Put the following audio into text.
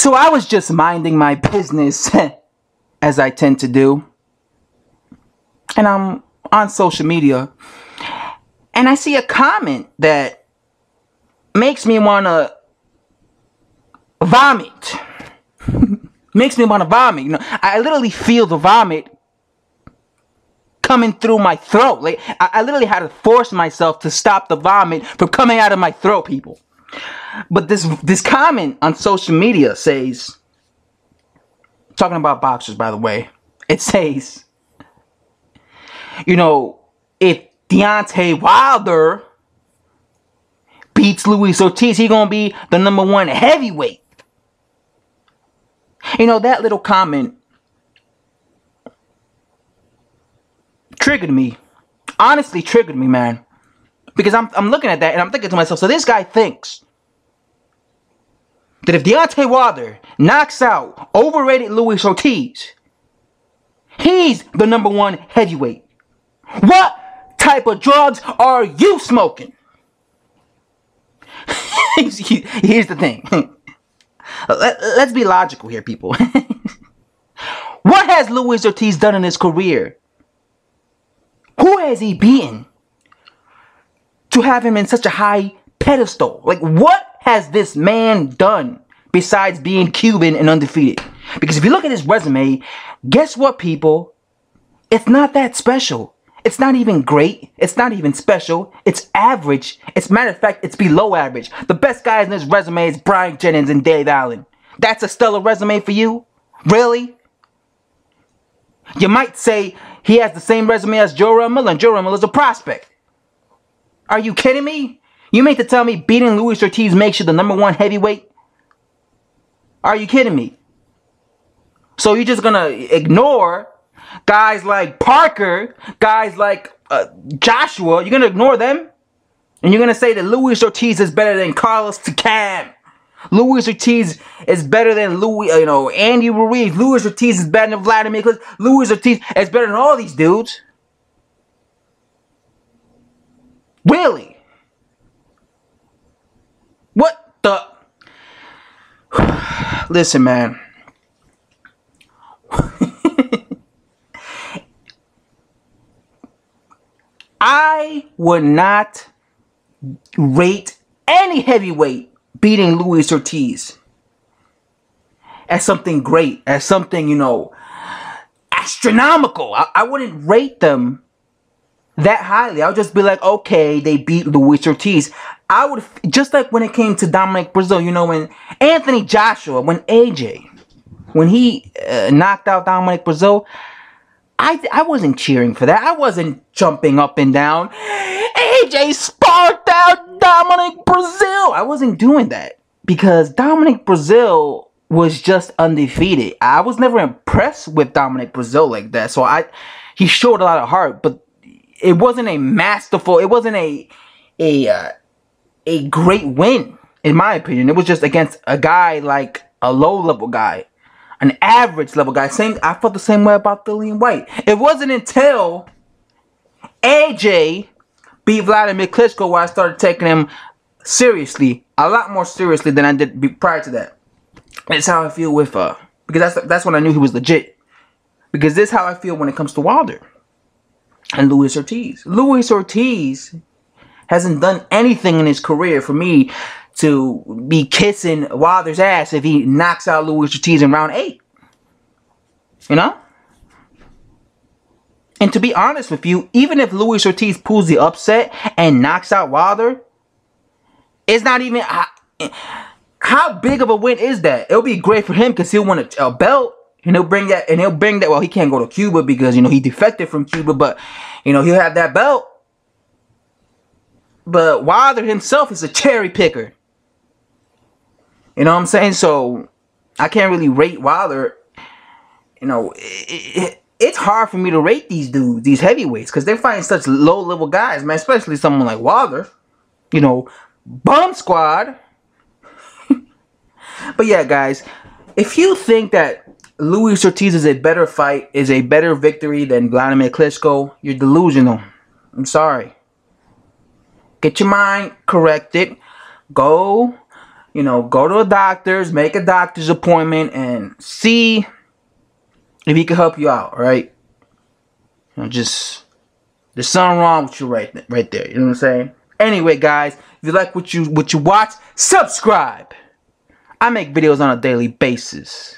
So I was just minding my business, as I tend to do. And I'm on social media. And I see a comment that makes me want to vomit. Makes me want to vomit. You know, I literally feel the vomit coming through my throat. Like I literally had to force myself to stop the vomit from coming out of my throat, people. But this comment on social media says, talking about boxers, by the way, it says, you know, if Deontay Wilder beats Luis Ortiz, he gonna be the #1 heavyweight. You know, that little comment triggered me. Honestly triggered me, man. Because I'm looking at that and I'm thinking to myself, so this guy thinks that if Deontay Wilder knocks out overrated Luis Ortiz, he's the #1 heavyweight. What type of drugs are you smoking? Here's the thing. Let's be logical here, people. What has Luis Ortiz done in his career? Who has he beaten to have him in such a high pedestal? Like, what has this man done besides being Cuban and undefeated? Because if you look at his resume, guess what, people? It's not that special. It's not even great. It's not even special. It's average. As a matter of fact, it's below average. The best guys in his resume is Brian Jennings and Dave Allen. That's a stellar resume for you? Really? You might say he has the same resume as Joe Miller, and Joe Miller's a prospect. Are you kidding me? You mean to tell me beating Luis Ortiz makes you the #1 heavyweight? Are you kidding me? So you're just gonna ignore guys like Parker, guys like Joshua? You're gonna ignore them? And you're gonna say that Luis Ortiz is better than Carlos Takam? Luis Ortiz is better than Andy Ruiz. Luis Ortiz is better than Vladimir Klitschko. Luis Ortiz is better than all these dudes. Really? What the? Listen, man. I would not rate any heavyweight beating Luis Ortiz as something great, as something, astronomical. I wouldn't rate them that highly. I would just be like, okay, they beat Luis Ortiz. I would, just like when it came to Dominic Brazil, when Anthony Joshua, when he knocked out Dominic Brazil, I wasn't cheering for that. I wasn't jumping up and down. AJ sparked out Dominic Brazil. I wasn't doing that because Dominic Brazil was just undefeated. I was never impressed with Dominic Brazil like that. So he showed a lot of heart, but it wasn't a masterful. It wasn't a great win, in my opinion. It was just against a guy like a low-level guy, an average-level guy. I felt the same way about Dillian White. It wasn't until AJ beat Vladimir Klitschko where I started taking him seriously, a lot more seriously than I did prior to that. That's how I feel with because that's when I knew he was legit. Because this is how I feel when it comes to Wilder and Luis Ortiz. Luis Ortiz hasn't done anything in his career for me to be kissing Wilder's ass if he knocks out Luis Ortiz in round 8. And to be honest with you, even if Luis Ortiz pulls the upset and knocks out Wilder, it's not even... How big of a win is that? It'll be great for him because he'll win a belt. And he'll bring that, well, he can't go to Cuba because, he defected from Cuba, but, he'll have that belt. But Wilder himself is a cherry picker. You know what I'm saying? So, I can't really rate Wilder. It's hard for me to rate these dudes, these heavyweights, because they're fighting such low-level guys, man, especially someone like Wilder. Bum squad. But yeah, guys, if you think that Luis Ortiz is a better fight, is a better victory than Vladimir Klitschko, you're delusional. I'm sorry. Get your mind corrected. Go you know, go to a doctor's, make a doctor's appointment, and see if he can help you out, right? You know, just, there's something wrong with you right there. You know what I'm saying? Anyway, guys, if you like what you watch, subscribe. I make videos on a daily basis.